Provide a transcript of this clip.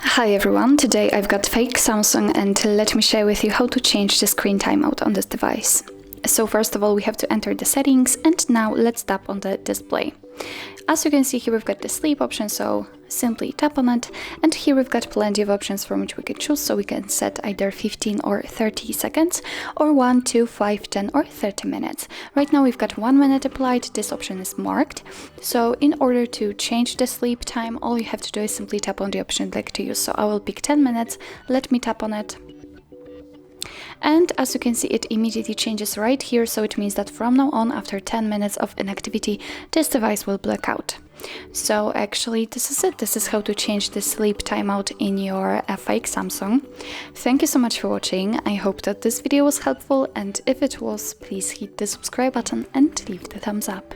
Hi everyone, today I've got fake Samsung and let me share with you how to change the screen timeout on this device. So first of all we have to enter the settings and now let's tap on the display. As you can see here we've got the sleep option, so simply tap on it, and here we've got plenty of options from which we can choose, so we can set either 15 or 30 seconds or 1, 2, 5, 10 or 30 minutes. Right now we've got 1 minute applied, this option is marked, so in order to change the sleep time all you have to do is simply tap on the option you'd like to use. So I will pick 10 minutes, let me tap on it. And as you can see it immediately changes right here, so it means that from now on after 10 minutes of inactivity this device will black out. So actually this is it, this is how to change the sleep timeout in your fake Samsung. Thank you so much for watching, I hope that this video was helpful, and if it was please hit the subscribe button and leave the thumbs up.